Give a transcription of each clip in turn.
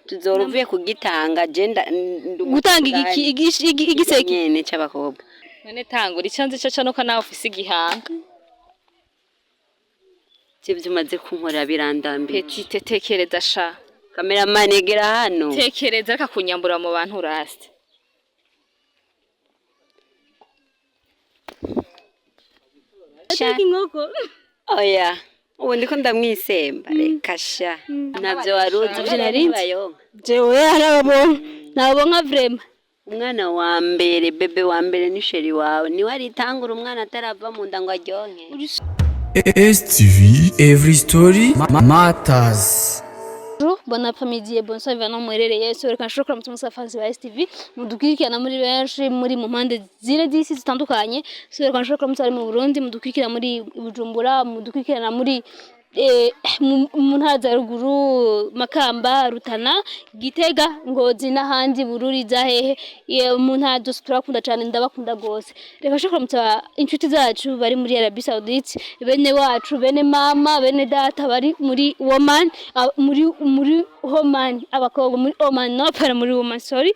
tuzoruvuye kugitanga agenda gutanga igiseke nyene c'abakobwa none tangura icanze cyo nuko nawe ufise igihanga cyo umaze kunkora birandambiye petite tekereza sha cameraman egera hano tekereza reka kunyambura mu bantu uraste Ataki inkoko oya ubu ndiko ndamwisemba reka sha navyo waruzi ivyo narinzi jewe nabonka vrema umwana wa mbere bebe wa mbere ni sheri wawe niwe aritangura umwana atarava mu nda ngo aryonkere STV every story matters. Bon après-midi et bonsoir Ivyo mwerereye so reka nshobora mutumsa fans ba STV mudukurikirana muri benshi muri mu mpande zine z'isi zitandukanye so reka nshobora mutsari mu Burundi mudukurikirana muri Bujumbura mudukurikirana muri mu ntara za ruguru Makamba Rutana Gitega Ngozi n'ahandi Bururi zahehe mu ntara zose turakunda cyane ndabakunda gose reka nshobora mutsa inshuti zacu bari muri Arabie Saoudite bene wacu bene mama bene data bari muri Oman muri Oman abakobwa muri Oman no para muri Oman sorry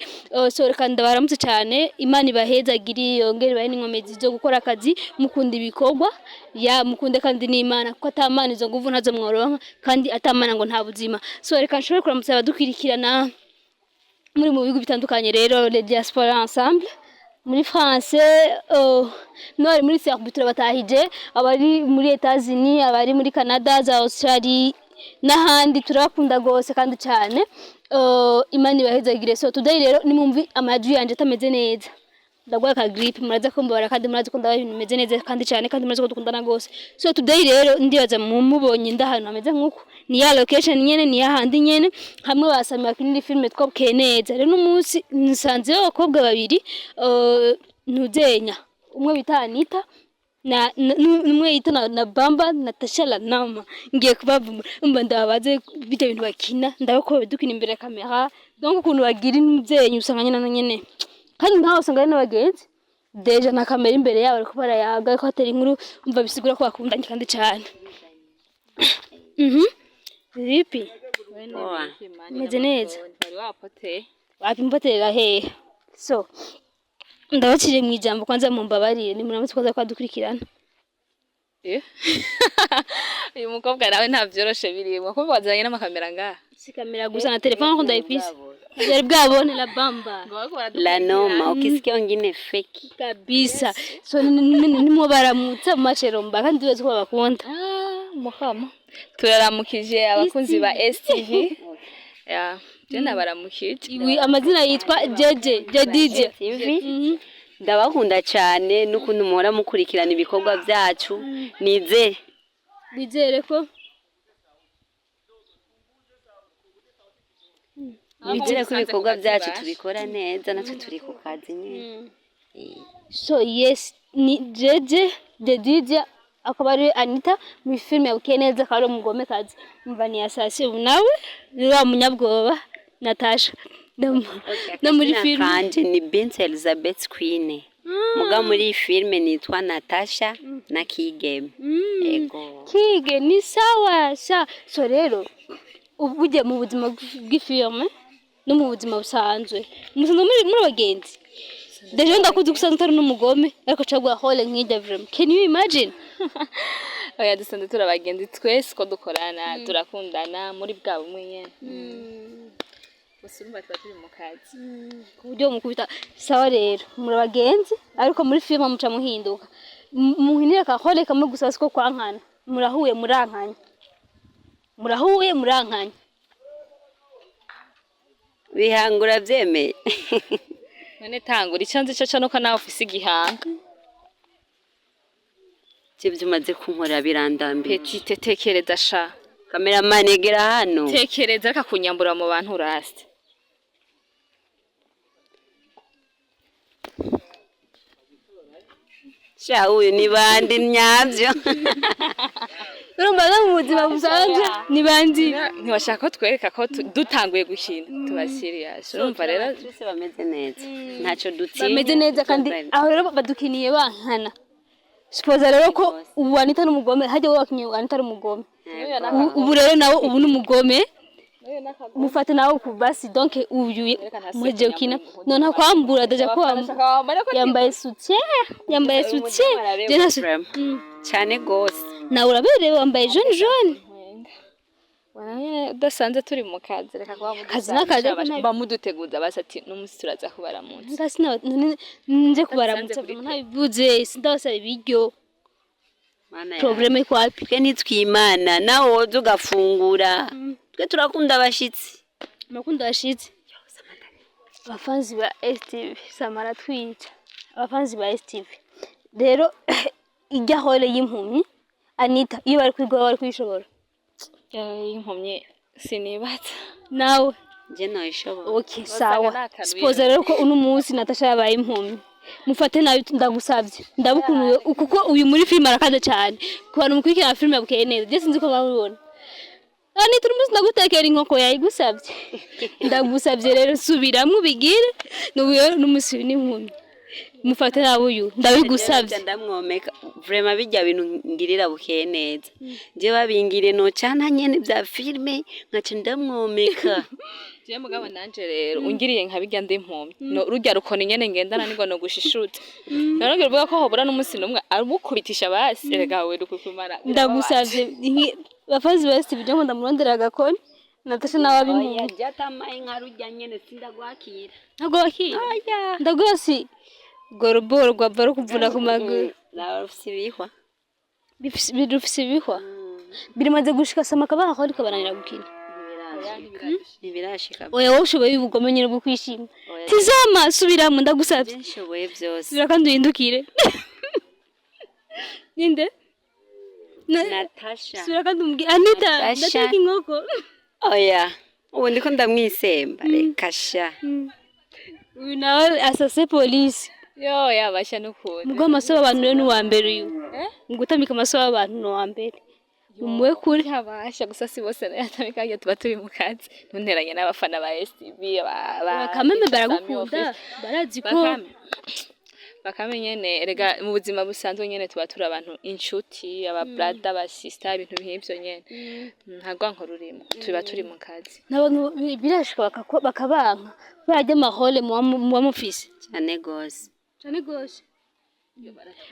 so reka ndabaramutse cyane Imana ibahezagiri yongere bahe n'inkomezi zo gukora akazi mukunda ibikorwa ya mukunde kandi n'Imana kuko atamana izo nguvu ntazo mworonka kandi atamana ngo nta buzima so reka nshobora kuramutsa abadukwirikirana muri mu bigo bitandukanye rero les diaspora ensemble muri France no muri Serbie batahije abari muri Etats-Unis abari muri Canada za Australia n'ahandi turakunda gose kandi cyane Imana ibahezagire so today rero nimumvi amajwi yanje atameze neza ndagwa ka gripe muraza kumbara kandi muraza kunda ibintu bimeze neza kandi cyane kandi muraza kudukundana gose so today rero ndibaza mumubonye ndahano ameze nkuko ni ya location nyene ni yahandi nyene hamwe basamira kuri filme two Bukeyeneza rero n'umunsi nsanze abakobwa babiri ntuzenya umwe bita Anitha na numwe yita na Bamba Natasha la nama ngiye kubavuma umba ndabaze bite bintu bakina ndabako dukina imbere ya kamera donc ukuntu bagira intuzenya usanganya na nyene kandi ntaho usanga n'abagenzi deja na kamera imbere yabo ariko barayaga ko atari inkuru umva bisigura ko bakundanye kandi cyane vipi meze neza wapimpotera he so ndabacire mu ijambo kwanza mumbabarire ni muramutse kwaza kwadukurikirana uyu mukobwa nawe ntavyoroshe birimo ko bazanye n'amakamera ngaha si kamera gusa na telefone ko ndayipisa yari bwabone la Bamba la noma ukisikia wengine fake kabisa so nimo baramutsa mu machero mba kandi wese ko bakunda muhama turaramukije abakunzi ba STV ya jena baramukije iwi amazina yitwa DJ TV ndabakunda cyane n'ukuntu muhora mukurikirana ibikorwa byacu nizere ko ibikorwa byacu tubikora neza natwe turi ku kazi nyine so yes ni DJ akaba ari Anitha mu filme ya Bukeyeneza karo mugome kazi umva ni asasi nawe wa munyabwoba Natasha no muri filme kandi ni Binti Elizabeth Queen muga muri filme nitwa Natasha na Kige ego Kige ni sawa so rero ubuje mu buzima bw'ifilme no mu buzima busanzwe musanzwe muri bagenzi deje ndakuzi gusanzwe utari n'umugome ariko cagwa hole nk'ijya vrem can you imagine oya dusanzwe turabagenzi twese ko dukorana turakundana muri bwa bumwe nyene usumba turi mu kazi kuburyo mukubita sawa rero muri bagenzi ariko muri filme muca muhinduka muhinira ka hole kamwe gusa siko kwankana murahuye murankanya bihangura byemeye none tangura icanze cyo nuko nawe ufise igihanga cyo umaze kunkora birandambiye petite tekereza sha cameraman egera hano tekereza reka kunyambura mu bantu uraste sha uyu ni bandi nyabyo urumva mu buzima busanzwe ni bandi ntibashaka ko twereka ko dutanguye gukina tuba serious urumva rero twese bameze neza ntacyo dutinya bameze neza kandi aho rero badukiniye bankana suppose rero ko ubu Anitha n'umugome hajye wakinye Anitha n'umugome ubu rero nawe ubu n'umugome mufate nawe ku basi donc uyu muje ukina none kwambura daja ko yambaye soutien cyane gose nawe uraberewe wambaye jaune udasanze turi mu kazi reka kuba bamuduteguza basati n'umunsi turaza kubaramutsa ngasi nje kubaramutsa ntabivuze sindabasaba ibiryo probleme kwapi twe nitwimana nawe woza ugafungura twe turakunda abashitsi abafanzi ba STV samara twica abafanzi ba STV rero ijya hole y'impumyi Anitha iyo bari kwigwa bari kwishobora y'impumyi sinibatsa nawe je no ishobora okay sawa suppose rero ko uno munsi Natasha yabaye impumyi mufate nayo ndagusabye ndabukunuye kuko uyu muri film arakade cyane kubantu mukurikira film ya Bukeyeneza je sinzi ko babibona Anitha umunsi ndagutekera inkoko yayigusabye ndagusabye rero subiramwe bigire n'umunsi n'impumyi mufate nawe uyu ndabigusabye ndamwomeka vraiment bijya bintu ngirira Bukeyeneza je babingire no cyana nyene bya filme nkace ndamwomeka je mugabo nanje rero ungiriye nkabijya ndimpumyi no rujya rukoni nyene ngendana nigo no gushishutse naro bivuga ko hobura n'umunsi numwe abukubitisha basi erega we rukukumara ndagusabye bafazi best bijya ngo ndamurondera agakoni Natasha nawe abimpumyi yajyatamaye nka rujya nyene sindagwakira ntagwakira ndagosi goroboro gwavaro kuvuna ku maguru nawe ufisibihwa bifisibihwa birimaze gushika sama kabaho ariko baranira gukina nibirashika oya wowe ushoboye ubugome nyine bwo kwishima tizama subiramo ndagusabye nshoboye byose subira kandi uhindukire ninde Natasha subira kandi umubwire Anitha ndateka inkoko oya ubu ndiko ndamwisemba reka sha uyu nawe asase polisi yo yabasha n'ukuri mugo amaso abantu rero n'uwa mbere uyu ngutamika amaso y'abantu no wa mbere umwe kuri yabasha gusa si bose yatamika ya tuba turi mu kazi ntunteranye n'abafana ba STV bakameme baragukunda barazi ko bakamenyene rega mu buzima busanzwe nyene tuba turi abantu inshuti aba brother aba sister ibintu nk'ibyo nyene ntago nkorurimo tuba turi mu kazi n'abantu birashika bakabanka barajya mahole mu mufisi cyane gose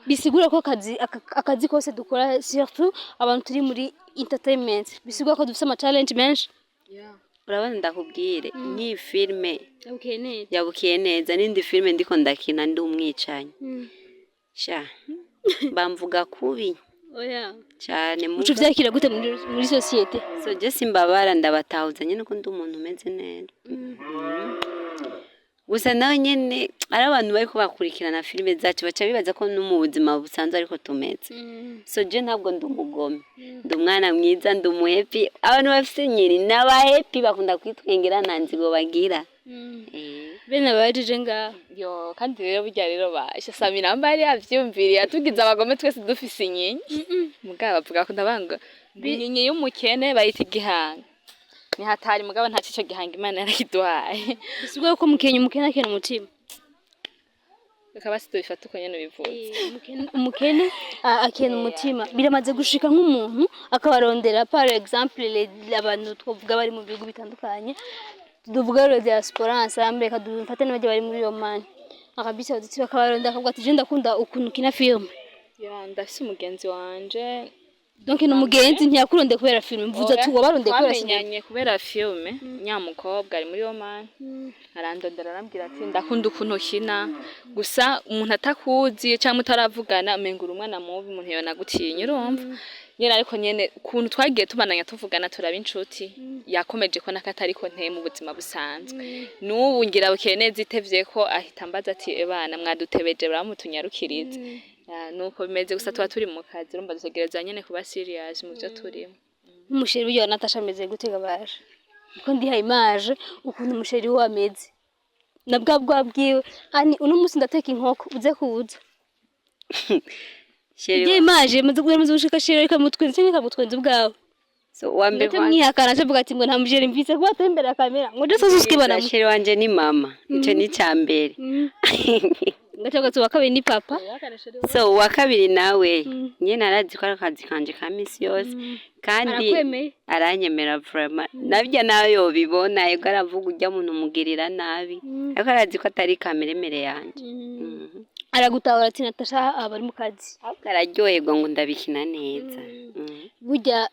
bisigura ko akazi kose dukora surtout abantu turi muri entertainment bisigura ko dufite ama challenge menshi urabona ndakubwire ni filme ya Bukeyeneza n'indi filme ndiko ndakina ndi umwicanyi sha bamvuga kubi oya cyane muco vyakira gute muri societe so je simbabara ndabatahuza nyene ko ndi umuntu umeze neza gusa nawe nyene ari abantu bariko bakurikirana filme zacu baca bibaza ko no mu buzima busanzwe ariko tumeze so je ntabwo ndi umugome ndi umwana mwiza ndi umuhepi abantu bafite nyiri n'aba happy bakunda kwitwengera nanzigo bagira bene abajije nga yo kandi rero burya rero basha Samira mbari yavyumviriye atugize abagome twese dufise inyenyi mugabo bavuga ko ndabanga inyenyi y'umukene bayita igihanga ni hatari mugabo nta cyo gihanga Imana yarakiduhaye bisigura ko umukenya akena umutima akaba sito bifata uko nyene bivuze umukene akena umutima biramaze gushika nk'umuntu akabarondera par exemple abantu twovuga bari mu bihugu bitandukanye tuvuga le diaspora ensemble kadufate n'abaje bari muri Oman akabisa udutsi bakabaronda akavuga ati je ndakunda ukuntu kina film ya ndafise umugenzi wanje donc n'umugenzi ntiyakuronde kubera film mvuze ati wabaronde kubera sinanye kubera film nyamukobwa ari muri Oman arandondera arambwira ati ndakunda ukuntu kina gusa umuntu atakuzi cyangwa utaravugana amengura umwana mubi umuntu yona gutinya urumva nyene ariko nyene kuntu twagiye tubananya tuvugana turaba inshuti yakomeje ko nakatari ko nteye mu buzima busanzwe n'ubu ngira Bukeyeneza itevye ko ahita mbaza ati ebana mwadutebeje baramutunyarukiriza nuko bimeze gusa tuba turi mu kazi urumva dutegereza nyene kuba serious mu byo turimo umusheri w'yo Natasha ameze gutega baje uko ndi image ukuntu umusheri wameze nabwa bwabwiwe ani uno musi ndateka inkoko uze kuza sheri image maze gushika sheri kamutwenze cyangwa kamutwenze ubwawe so wambe mwihakana avuga ati ngo nta mujeri mvise kuba atembera kamera ngo ndetse uzikibana sheri wanje ni mama ico ni cyambere ngaca wa kabiri ni papa so uwa kabiri nawe nyene arazi ko ari akazi kanje ka misi yose kandi arakwemeye aranyemera vraiment nabyo nawe yobibona yego aravuga ujya muntu umugirira nabi ariko arazi ko atari kameremere yanje aragutahura ati Natasha abari mu kazi ahubwo araryoherwa ngo ndabikina neza burya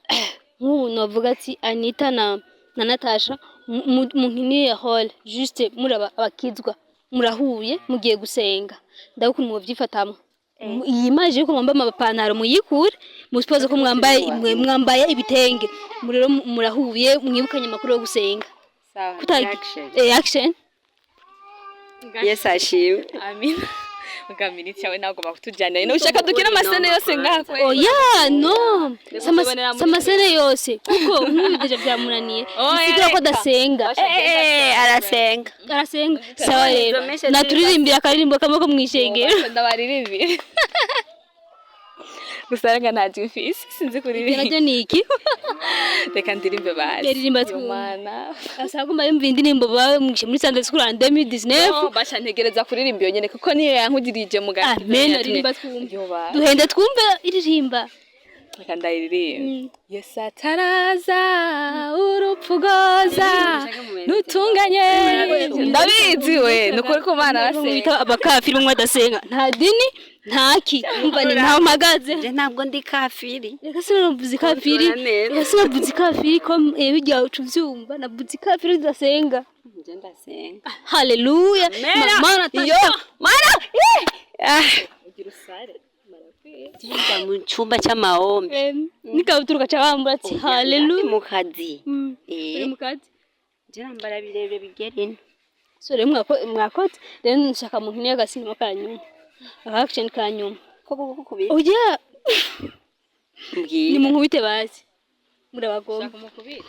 nk'ubu novuga ati Anitha na Natasha munkiniye hall juste muraba abakizwa murahuye mugiye gusenga ndabukunda mu byifatamwe iyi image yuko mwambaye amapantaro muyikure musipoze ko mwambaye ibitenge murero murahuye mwibukanye makuru yo gusenga action yes ashimwe amin ugamira cyawe nagomba kutujyana no ushaka dukina amasene yose ngako oya no samasene yose kuko nk'ubideje byamunaniye bisigura ko dasenga arasenga sawa rero naturirimbira akaririmbo kamwe ko mwishengero ndabaririmbira gusanga ntaje mfise sinzi kuririmba nabyo niki reka ndirimbe basi ndirimba twumana asaba kumva yumva indirimbo bawe muri Sunday School en 2019 basha ntegereza kuririmba iyo nyene kuko niyo yankugirije mu gati amen aririmba twumva duhende twumve iririmba reka ndayiririmba Yesu ataraza urupfugoza nutunganye ndabizi we nukuri ko Mana arasenga abakafiri mwe adasenga nta dini ntaki umva ni nta magaze je ntabwo ndi kafiri reka sinavuze kafiri reka sinavuze kafiri ko bijya ucuvyumva navuze kafiri udasenga je ndasenga haleluya mana ugira usare Jya mu cyumba cy'amahombe nikabuturuka cyabambura ati haleluya mu kazi mu kazi je nambara birebire bigerino so rero mwakoze rero nshaka mu nkine y'agasinema kanyuma action kanyuma koko kubita oya mbwiye ni mu nkubite bazi murabagomba kumukubita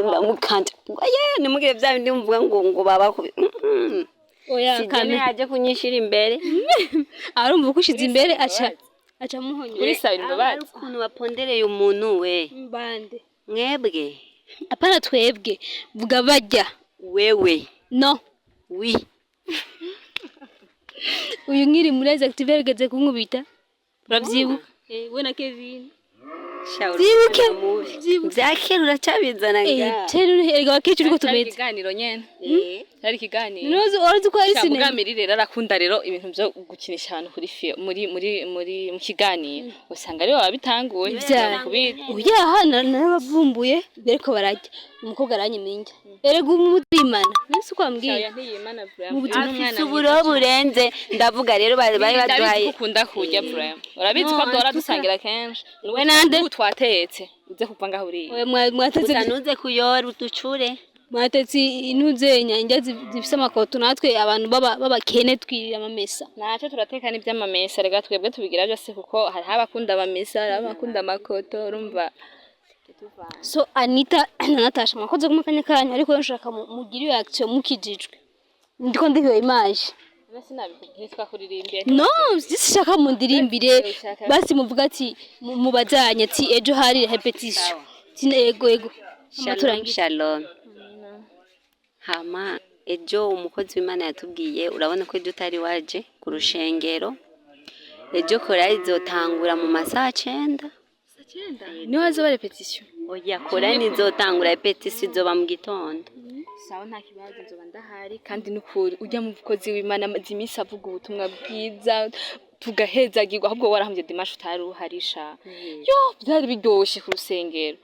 ndamukanda ni mugire bya bindi mvuga ngo baba oya kame yaje kunyishira imbere arumva kushiza imbere aca muhonye kuri sabe imbabazi ukuntu bapondereye umuntu we bande mwebwe apana twebwe vuga bajya wewe no wi uyu nkiri muri active regeze kunkubita uravyibuka we na Kevin zibuke byakera uracabizana nga erega bakecuru ko tumeze ikiganiro nyene ari ikiganiro nozo urazi ko ari sinema Mugamiri rero arakunda rero ibintu byo gukinisha abantu kuri muri mu kiganiro usanga rero wabitanguye kubita oya hana narabavumbuye bereko barajya umukobwa aranyemenye erega umutimana nese kwambwiye mu afite uburo burenze ndavuga rero bari baduhaye ukunda kujya Brian urabizi ko dora dusangira kenshi we nande twatetse uze kuva ngaho uri mwatetse utanuze kuyora uducure mwatetse inuze nyanja zifise amakoto natwe abantu babakene twirira amamesa naco turateka n'ivy'amamesa rega twebwe tubigira byose kuko hari abakunda amamesa hari abakunda amakoto urumva so Anitha na Natasha mwakoze kumakanya kanya ariko nshaka mugire action mukijijwe ndiko ndihiwe image no sishaka mundirimbire basi muvuga ati mubajanye ati ejo hari repetition ego shalom hama ejo umukozi w'Imana yatubwiye urabona ko ejo utari waje ku rushengero ejo korali izotangura mu masaha 9 niho hazoba repetition oya korali izotangura repetition izoba mu gitondo sawa nta kibazo nzoba ndahari kandi nukuri ujya mu mukozi w'Imana zimisa avuga ubutumwa bwiza tugahezagirwa ahubwo warahambye Dimash utaruharisha yo byari biryoshe ku rusengero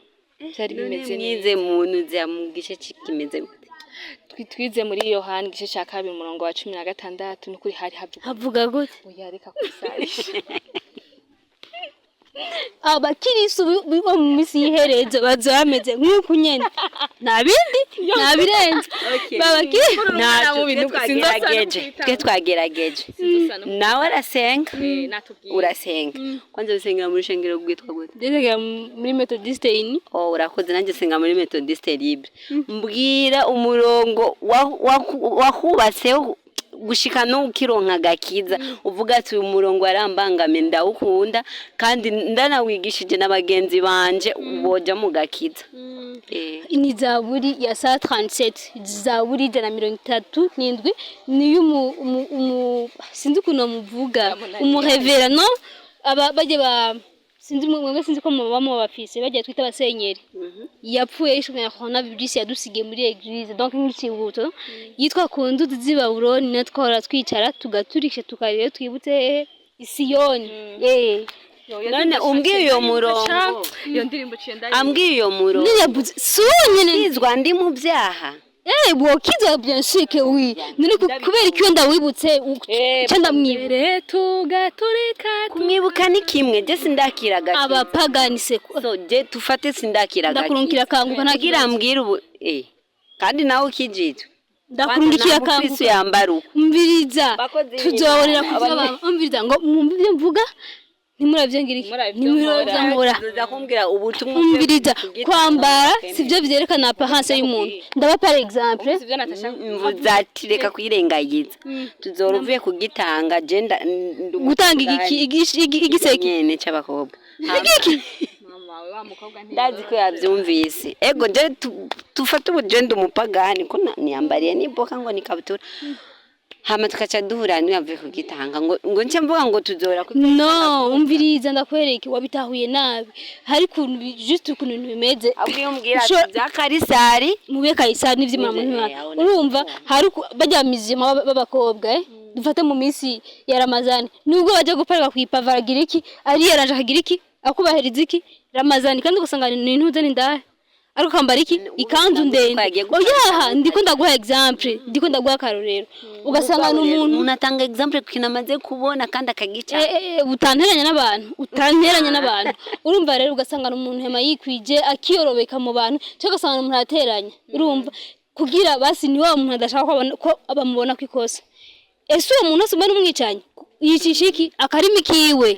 byari bimeze neza muntu zamugishe kimeze twize muri Yohana igice cya 2 umurongo wa 16 nukuri hari havuga gute oya reka kusarisha abakirisu bo mu misi yiherezo bazameze nk'uko nyene nabindi nabirenze babakiri twe twagerageje nawe arasenga urasenga kwanza usengera muri shengero gwitwa gute ndesengera muri Methodist ini urakoze nanjye senga muri Methodist libre mbwira umurongo wahubatse gushika no ukironka gakiza uvuga ati uyu murongo arambangame ndawukunda kandi ndanawigishije n'abagenzi banje boja mu gakiza ni zaburi ya saa 37 zaburi 137 niyo sinzi kuno muvuga umurevera no bajye ba sinzi mwebwe sinzi ko mubamo bafise bajye twita abasenyeri yapfuye ishumwe na coronavirus yadusigiye muri eglise donc nk'ikibuto yitwa kundu z'Ibabuloni natwara twicara tugaturishe tukarire twibutse Isiyoni none umbwiye iyo murongo iyo ndirimbo ciye ambwiye iyo murongo sunyene nizwa ndi mu byaha bwokiza bien sûr que oui none kubera icyo ndawibutse cyanda mwibere tugaturika kumwibuka ni kimwe je sindakiraga abapagani se so je tufate sindakiraga ndakurunkira kanguka ntagira mbwira ubu kandi nawe ukijitwe ndakurungikira kanguka yambara umviriza tuzoborera kuzaba umviriza ngo mumvye mvuga ntimuravyengira ntimuravyankora ndakumbwira ubutumwa umviriza kwambara sivyo vyerekana apparence y'umuntu ndaba par exemple sivyo Natasha mvuzati reka kwirengagiza tuzoruvuye kugitanga genda gutanga igiseke nyene c'abakobwa mama we wa mukobwa ndazi ko yavyumvise ego je tufata ubugenda umupagani ko niyambariye niboka ngo nikabutura hama tukaca duhura yavuye kugitanga ngo nce mvuga ngo tuzora no umviriza ndakwereke wabitahuye nabi hari kuntu just ukuntu bimeze abwiye umbwira bya karisari mube karisari n'ivyimana muntu urumva hari bajyamizima b'abakobwa dufate mu minsi ya Ramazani nubwo baje guparika kwipavara giriki ari yaraje kagiriki akubaheriza iki Ramazani kandi gusanga ni ntuze n'indaya ariko kambara iki ikanzu ndende oyaha ndiko ndaguha example ndiko ndaguha karorero ugasanga n'umuntu unatanga example kinamaze kubona kandi akagica utanteranya n'abantu urumva rero ugasanga n'umuntu hema yikwije akiyorobeka mu bantu cyo ugasanga n'umuntu ateranya urumva kugira basi ni wa muntu adashaka ko abamubona kwikosa ese uwo muntu asumba n'umwicanye yicishiki akarimi kiwe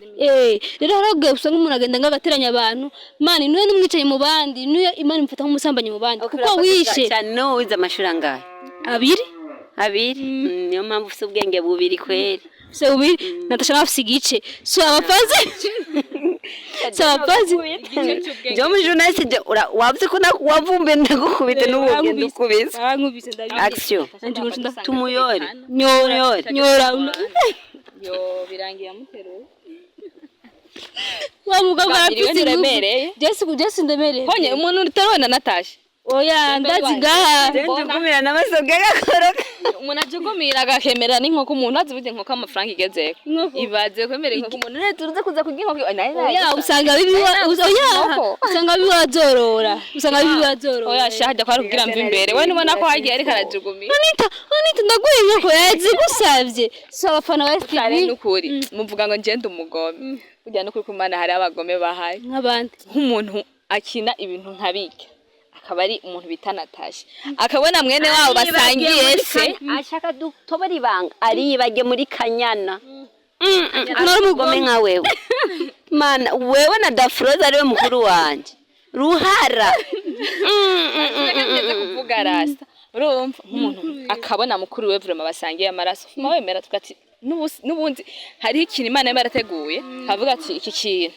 rero haragwe usanga umuntu agenda ngagateranya abantu mani niwe n'umwicaye mu bandi niyo imana imfata nk'umusambanyi mu bandi kuko wishe no wize amashuri angahe abiri niyo mpamvu ufite ubwenge bubiri kweri se ubiri Natasha nafise igice so abapazi jo mu journaliste wavuze ko wavumbe ndagukubite n'ubugende ukubise nkubise action tumuyore nyora yo birangiye amuteruye wa mugabo arafise uremereye Jesse ndemereye honye umuntu uteruwe na Natasha oya ndazi gaha ndagumira n'amasoga gakoroka umuntu ajugumira agakemera n'inkoko umuntu azibuje inkoko amafaranga igezeko ibaze kwemera inkoko umuntu ne turuze kuza kurya inkoko oya usanga biwazorora oya shahajya kwa rugira mva imbere we nubona ko hagiye ariko arajugumira Anitha ndaguye inkoko yazi gusavye so abafana ba TV n'ukuri muvuga ngo ngende umugome burya no kuri kumana hari abagome bahaye nk'abandi nk'umuntu akina ibintu nkabike akaba ari umuntu bita Natasha akabona mwene wabo basangiye se ashaka dutobora ibanga aribage muri kanyana umugome nka wewe mana wewe na Dafroza ariwe mukuru wanje ruhara nageze kuvuga rasta urumva nk'umuntu akabona mukuru we vraiment basangiye amaraso wemera tukati nubundi hari ikintu Imana yarateguye havuga ati iki kintu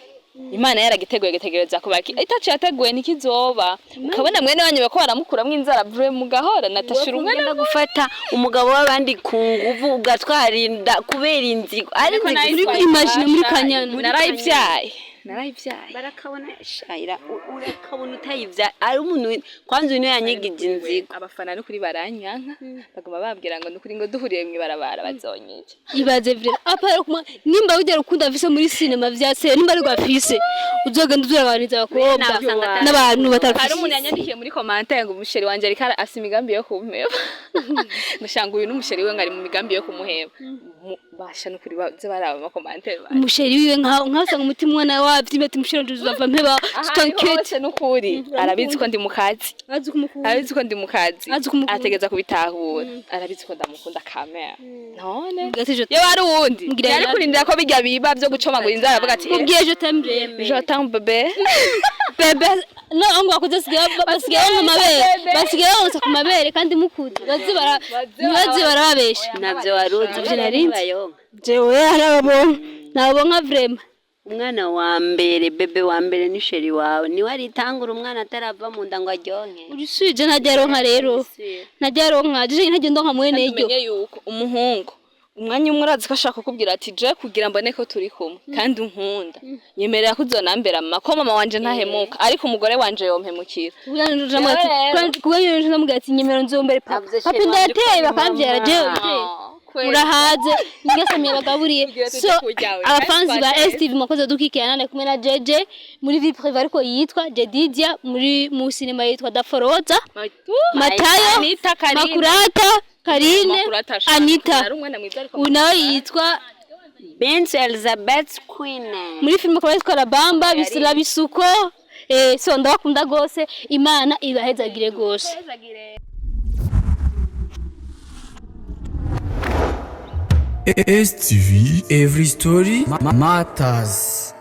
Imana yaragiteguye gitegereza kubaki itacu yateguye nikizoba ukabona mwene wanyu bako baramukuramwe inzara vure mu gahora Natasha urumwe gufata umugabo w'abandi ku nguvu ugatwarinda kubera inzigo ari muri imagine muri kanyana narayivyaye barakabona shaira urakabona utayivya ari umuntu kwanza uno yanyigije inzigo abafana no kuri baranyanka bagoma babwira ngo nukuri ngo duhuriye mu ibarabara bazonyice ibaze vire apara kuma nimba ugera ukunda afise muri cinema vyase nimba ari gwafise uzogenda uzurabaniza abakobwa n'abantu batarafise hari umuntu yanyandikiye muri commentaire ngo umusheri wanje ariko afise imigambi yo kumeba ndashanga uyu n'umusheri we ngari mu migambi yo kumuheba basha no kuri baze baraba mu commentaire umusheri wiwe nkasanga umutima mwana wavye bati musheri nduzava mpeba stankete n'ukuri arabizi ko ndi mukazi arabizi ko ndi mukazi ategeza kubitahura arabizi ko ndamukunda kamera none yo ari uwundi yari kurindira ko bijya biba byo gucoma ngo inzara avuga ati ubwiye je t'aime bebe no ngo akoze basigaye mu mabere basigaye bonsa ku mabere kandi mukuzi bazi barababesha navyo waruzi jewe harabo nabo nka vraiment umwana wa mbere bebe wa mbere ni sheri wawe niwe aritangura umwana atarava mu nda ngo aryonkere urisuje ntajyaronka rero ntajyaronka je ntagenda nka mwene iryo umenye yuko umuhungu umwanya umwe urazi ko ashaka kukubwira ati je kugira mbone ko turi kumwe kandi unkunda nyemerera kuzonambera mama ko mama wanje ntahemuka ariko umugore wanje yompemukira kuganira n'umugabo ati nyemero nzombere papa ndateye bakambyara je murahaze ngasamiye bagaburiye so abafanzi ba STV makoze dukikirana kumwe na JJ muri vie privée ariko yitwa Jedidia muri mu cinema yitwa Daforoza Matayo Makurata Karine Anitha unawe yitwa Benz Elizabeth Queen muri filime kwa yitwa Bamba bisira bisuko so ndabakunda gose Imana ibahezagire gose STV, every story matters.